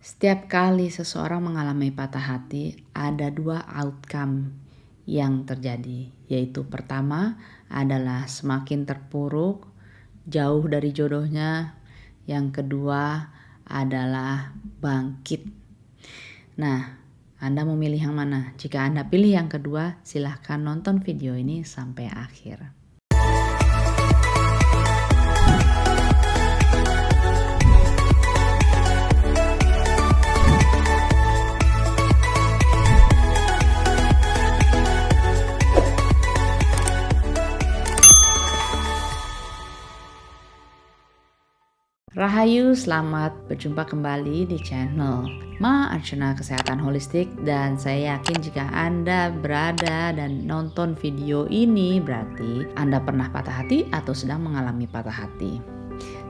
Setiap kali seseorang mengalami patah hati, ada dua outcome yang terjadi, yaitu pertama adalah semakin terpuruk, jauh dari jodohnya. Yang kedua adalah bangkit. Nah, Anda memilih yang mana? Jika Anda pilih yang kedua, silahkan nonton video ini sampai akhir. Rahayu, selamat berjumpa kembali di channel Ma Archana Kesehatan Holistik, dan saya yakin jika Anda berada dan nonton video ini berarti Anda pernah patah hati atau sedang mengalami patah hati.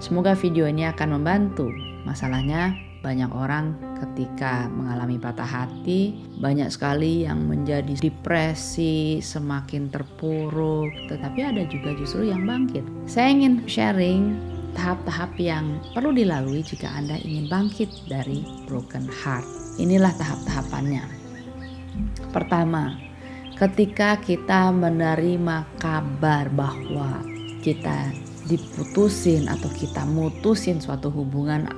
Semoga video ini akan membantu. Masalahnya banyak orang ketika mengalami patah hati banyak sekali yang menjadi depresi, semakin terpuruk, tetapi ada juga justru yang bangkit. Saya ingin sharing tahap-tahap yang perlu dilalui jika Anda ingin bangkit dari broken heart. Inilah tahap-tahapannya. Pertama, ketika kita menerima kabar bahwa kita diputusin atau kita mutusin suatu hubungan,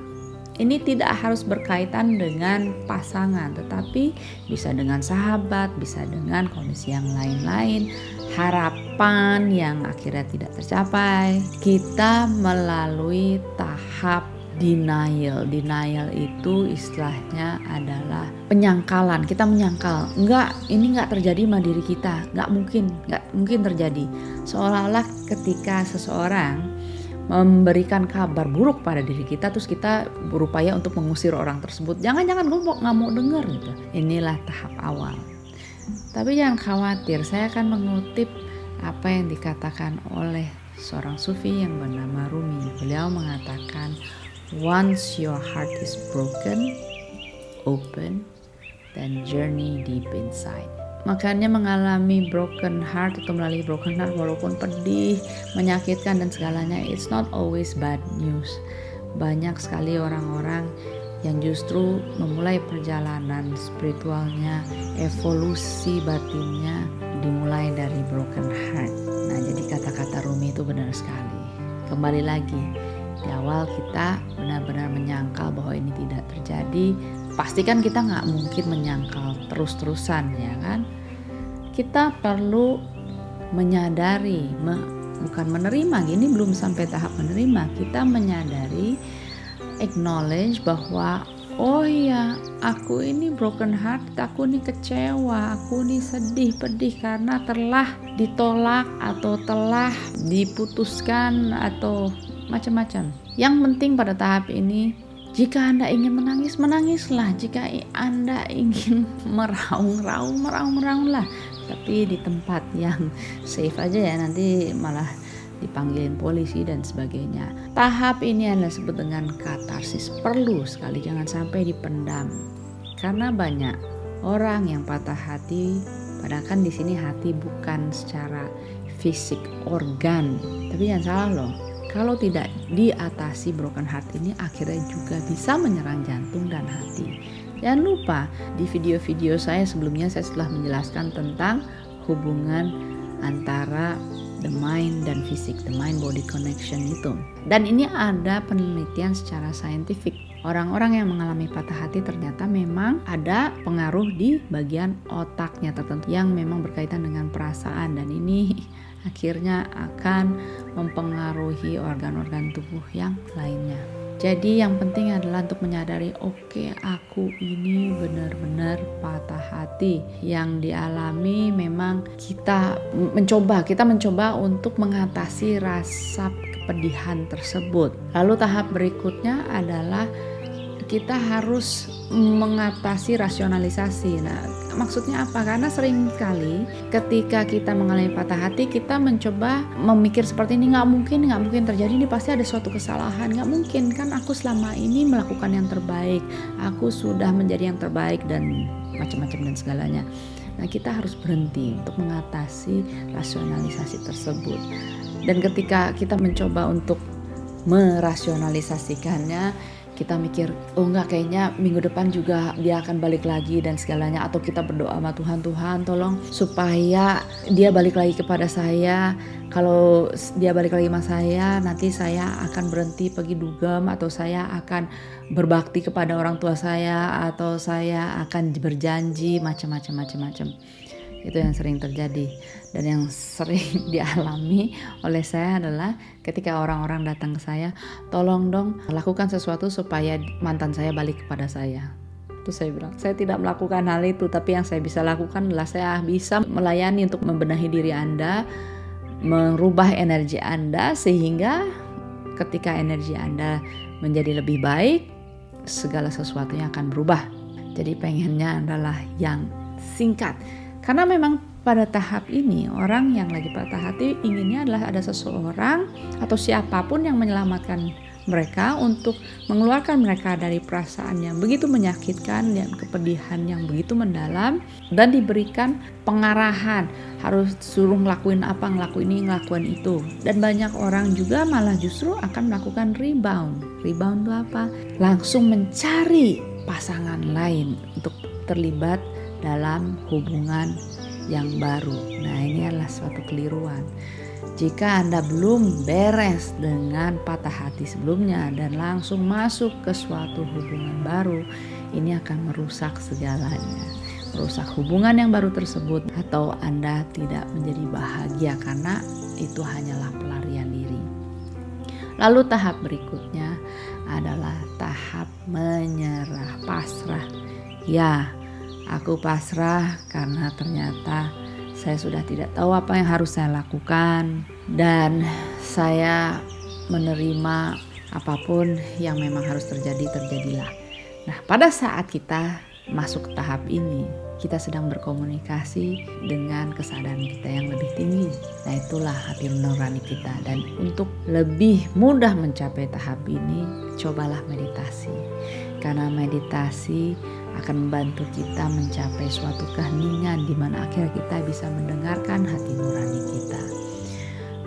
ini tidak harus berkaitan dengan pasangan, tetapi bisa dengan sahabat, bisa dengan kondisi yang lain-lain, harapan yang akhirnya tidak tercapai. Kita melalui tahap denial. Denial itu istilahnya adalah penyangkalan. Kita menyangkal, ini enggak terjadi sama diri kita, enggak mungkin terjadi. Seolah-olah ketika seseorang memberikan kabar buruk pada diri kita, terus kita berupaya untuk mengusir orang tersebut. Jangan-jangan gue nggak mau dengar gitu. Inilah tahap awal. Tapi jangan khawatir, saya akan mengutip apa yang dikatakan oleh seorang sufi yang bernama Rumi. Beliau mengatakan, once your heart is broken, open, then journey deep inside. Makanya mengalami broken heart atau melalui broken heart walaupun pedih, menyakitkan dan segalanya, it's not always bad news. Banyak sekali orang-orang yang justru memulai perjalanan spiritualnya, evolusi batinnya dimulai dari broken heart. Nah, jadi kata-kata Rumi itu benar sekali. Kembali lagi, di awal kita benar-benar menyangkal bahwa ini tidak terjadi. Pastikan kita nggak mungkin menyangkal terus-terusan, ya kan? Kita perlu menyadari, bukan menerima, ini belum sampai tahap menerima. Kita menyadari, acknowledge bahwa oh ya, aku ini broken heart, aku ini kecewa, aku ini sedih, pedih karena telah ditolak atau telah diputuskan atau macam-macam. Yang penting pada tahap ini, jika Anda ingin menangis, menangislah. Jika Anda ingin meraung-raunglah. Tapi di tempat yang safe aja ya, nanti malah dipanggilin polisi dan sebagainya. Tahap ini Anda sebut dengan katarsis. Perlu sekali, jangan sampai dipendam. Karena banyak orang yang patah hati, padahal kan di sini hati bukan secara fisik, organ. Tapi jangan salah loh. Kalau tidak diatasi broken heart ini, akhirnya juga bisa menyerang jantung dan hati. Jangan lupa, di video-video saya sebelumnya saya telah menjelaskan tentang hubungan antara the mind dan fisik, the mind body connection itu. Dan ini ada penelitian secara saintifik. Orang-orang yang mengalami patah hati ternyata memang ada pengaruh di bagian otaknya tertentu yang memang berkaitan dengan perasaan, dan ini akhirnya akan mempengaruhi organ-organ tubuh yang lainnya. Jadi yang penting adalah untuk menyadari, oke, aku ini benar-benar patah hati. Yang dialami memang kita mencoba untuk mengatasi rasa kepedihan tersebut. Lalu tahap berikutnya adalah kita harus mengatasi rasionalisasi. Nah, maksudnya apa? Karena sering kali ketika kita mengalami patah hati, kita mencoba memikir seperti ini, nggak mungkin terjadi, ini pasti ada suatu kesalahan, nggak mungkin, kan aku selama ini melakukan yang terbaik, aku sudah menjadi yang terbaik dan macam-macam dan segalanya. Nah, kita harus berhenti untuk mengatasi rasionalisasi tersebut. Dan ketika kita mencoba untuk merasionalisasikannya, kita mikir, oh enggak, kayaknya minggu depan juga dia akan balik lagi dan segalanya. Atau kita berdoa sama Tuhan, Tuhan tolong supaya dia balik lagi kepada saya. Kalau dia balik lagi sama saya, nanti saya akan berhenti pergi dugem, atau saya akan berbakti kepada orang tua saya, atau saya akan berjanji macam-macam. Itu yang sering terjadi. Dan yang sering dialami oleh saya adalah ketika orang-orang datang ke saya, tolong dong lakukan sesuatu supaya mantan saya balik kepada saya. Terus saya bilang, saya tidak melakukan hal itu, tapi yang saya bisa lakukan adalah saya bisa melayani untuk membenahi diri Anda, merubah energi Anda, sehingga ketika energi Anda menjadi lebih baik, segala sesuatunya akan berubah. Jadi pengennya adalah yang singkat. Karena memang pada tahap ini orang yang lagi patah hati inginnya adalah ada seseorang atau siapapun yang menyelamatkan mereka untuk mengeluarkan mereka dari perasaan yang begitu menyakitkan dan kepedihan yang begitu mendalam, dan diberikan pengarahan, harus suruh ngelakuin apa, ngelakuin ini, ngelakuin itu. Dan banyak orang juga malah justru akan melakukan rebound. Rebound itu apa? Langsung mencari pasangan lain untuk terlibat dalam hubungan yang baru. Nah, ini adalah suatu keliruan. Jika Anda belum beres dengan patah hati sebelumnya dan langsung masuk ke suatu hubungan baru, ini akan merusak segalanya. Merusak hubungan yang baru tersebut, atau Anda tidak menjadi bahagia karena itu hanyalah pelarian diri. Lalu tahap berikutnya adalah tahap menyerah, pasrah. Ya, aku pasrah karena ternyata saya sudah tidak tahu apa yang harus saya lakukan, dan saya menerima apapun yang memang harus terjadi, terjadilah. Nah, pada saat kita masuk ke tahap ini, kita sedang berkomunikasi dengan kesadaran kita yang lebih tinggi. Nah, itulah hati nurani kita. Dan untuk lebih mudah mencapai tahap ini, cobalah meditasi. Karena meditasi akan membantu kita mencapai suatu keheningan di mana akhirnya kita bisa mendengarkan hati nurani kita.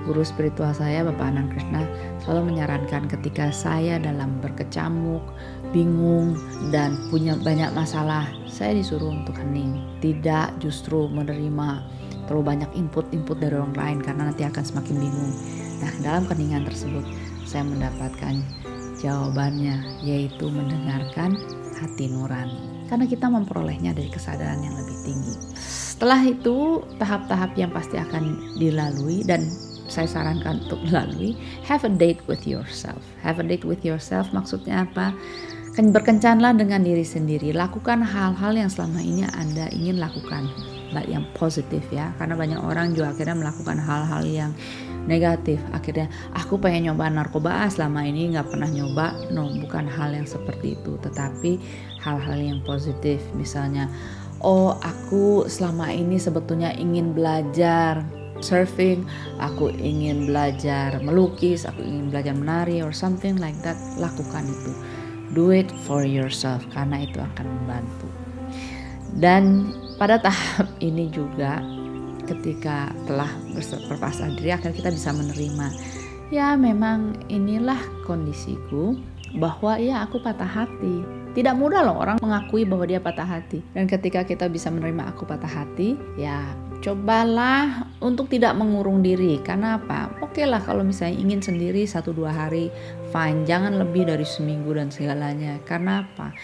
Guru spiritual saya, Bapak Anand Krishna, selalu menyarankan ketika saya dalam berkecamuk, bingung, dan punya banyak masalah, saya disuruh untuk hening. Tidak justru menerima terlalu banyak input dari orang lain, karena nanti akan semakin bingung. Nah, dalam keheningan tersebut, saya mendapatkan jawabannya, yaitu mendengarkan hati nurani. Karena kita memperolehnya dari kesadaran yang lebih tinggi. Setelah itu, tahap-tahap yang pasti akan dilalui dan saya sarankan untuk melalui, have a date with yourself. Have a date with yourself maksudnya apa? Berkencanlah dengan diri sendiri. Lakukan hal-hal yang selama ini Anda ingin lakukan, yang positif ya. Karena banyak orang juga akhirnya melakukan hal-hal yang negatif. Akhirnya aku pengen nyoba narkoba, selama ini gak pernah nyoba. No, bukan hal yang seperti itu, tetapi hal-hal yang positif. Misalnya, oh aku selama ini sebetulnya ingin belajar surfing, aku ingin belajar melukis, aku ingin belajar menari or something like that. Lakukan itu. Do it for yourself, karena itu akan membantu. Dan pada tahap ini juga, ketika telah berpasrah diri, akhirnya kita bisa menerima, ya memang inilah kondisiku, bahwa ya aku patah hati. Tidak mudah loh orang mengakui bahwa dia patah hati. Dan ketika kita bisa menerima aku patah hati, ya cobalah untuk tidak mengurung diri. Karena apa? Oke lah kalau misalnya ingin sendiri 1-2 hari, fine. Jangan lebih dari seminggu dan segalanya. Karena apa?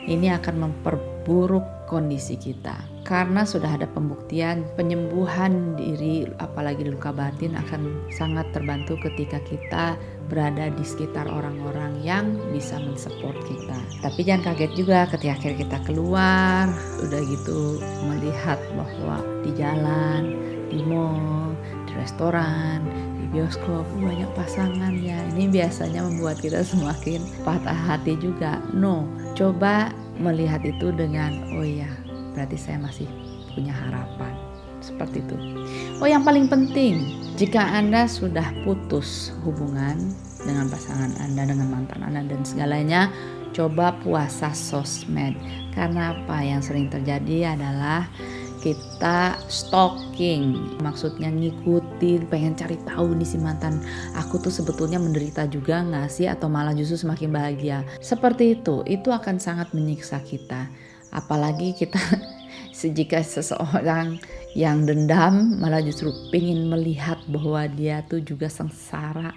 Ini akan memperburuk kondisi kita. Karena sudah ada pembuktian penyembuhan diri, apalagi luka batin, akan sangat terbantu ketika kita berada di sekitar orang-orang yang bisa mensupport kita. Tapi jangan kaget juga ketika akhirnya kita keluar, udah gitu melihat bahwa di jalan, di mall, di restoran, di bioskop banyak pasangan ya. Ini biasanya membuat kita semakin patah hati juga. No, coba melihat itu dengan, oh ya, berarti saya masih punya harapan. Seperti itu. Oh, yang paling penting, jika Anda sudah putus hubungan dengan pasangan Anda, dengan mantan Anda dan segalanya, coba puasa sosmed. Karena apa? Yang sering terjadi adalah kita stalking, maksudnya ngikutin, pengen cari tahu nih si mantan aku tuh sebetulnya menderita juga nggak sih, atau malah justru semakin bahagia. Seperti itu akan sangat menyiksa kita. Apalagi kita jika seseorang yang dendam malah justru ingin melihat bahwa dia tuh juga sengsara.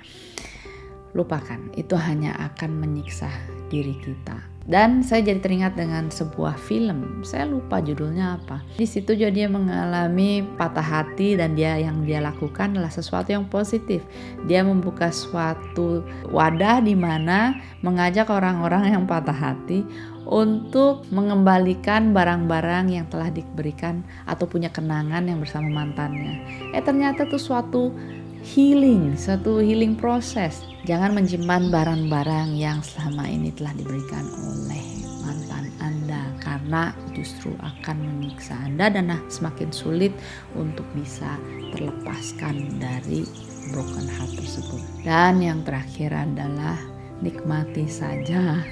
Lupakan, itu hanya akan menyiksa diri kita. Dan saya jadi teringat dengan sebuah film, saya lupa judulnya apa. Di situ juga dia mengalami patah hati dan yang dia lakukan adalah sesuatu yang positif. Dia membuka suatu wadah di mana mengajak orang-orang yang patah hati untuk mengembalikan barang-barang yang telah diberikan atau punya kenangan yang bersama mantannya. Ternyata itu suatu healing proses. Jangan menyimpan barang-barang yang selama ini telah diberikan oleh mantan Anda, karena justru akan menyiksa Anda dan semakin sulit untuk bisa terlepaskan dari broken heart tersebut. Dan yang terakhir adalah nikmati saja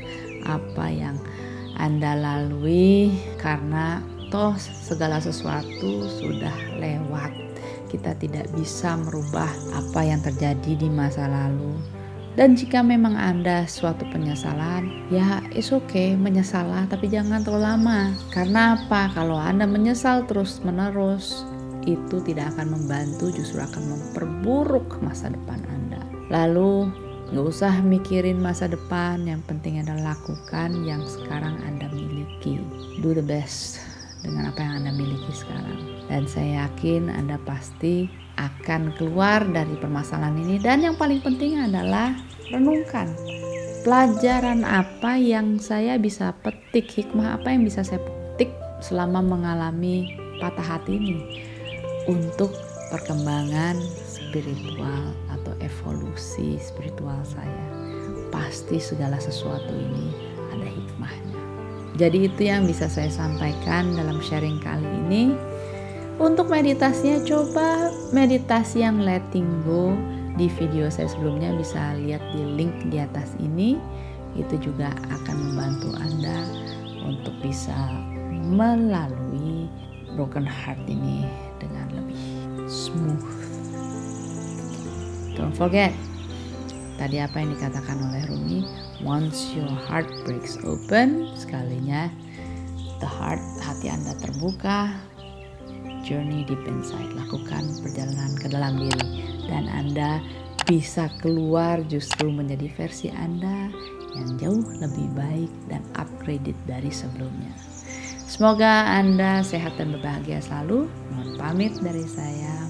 apa yang Anda lalui, karena toh segala sesuatu sudah lewat. Kita tidak bisa merubah apa yang terjadi di masa lalu. Dan jika memang Anda suatu penyesalan, ya it's okay menyesalah, tapi jangan terlalu lama. Karena apa? Kalau Anda menyesal terus menerus, itu tidak akan membantu, justru akan memperburuk masa depan Anda. Lalu gak usah mikirin masa depan, yang penting adalah lakukan yang sekarang Anda miliki. Do the best dengan apa yang Anda miliki sekarang. Dan saya yakin Anda pasti akan keluar dari permasalahan ini. Dan yang paling penting adalah renungkan pelajaran apa yang saya bisa petik, hikmah apa yang bisa saya petik selama mengalami patah hati ini untuk perkembangan spiritual atau evolusi spiritual saya. Pasti segala sesuatu ini ada hikmahnya. Jadi itu yang bisa saya sampaikan dalam sharing kali ini. Untuk meditasinya, coba meditasi yang letting go di video saya sebelumnya, bisa lihat di link di atas ini. Itu juga akan membantu Anda untuk bisa melalui broken heart ini dengan lebih smooth. Don't forget, tadi apa yang dikatakan oleh Rumi, once your heart breaks open, sekalinya hati Anda terbuka, journey deep inside, lakukan perjalanan ke dalam diri, dan Anda bisa keluar justru menjadi versi Anda yang jauh lebih baik dan upgraded dari sebelumnya. Semoga Anda sehat dan berbahagia selalu. Mohon pamit dari saya.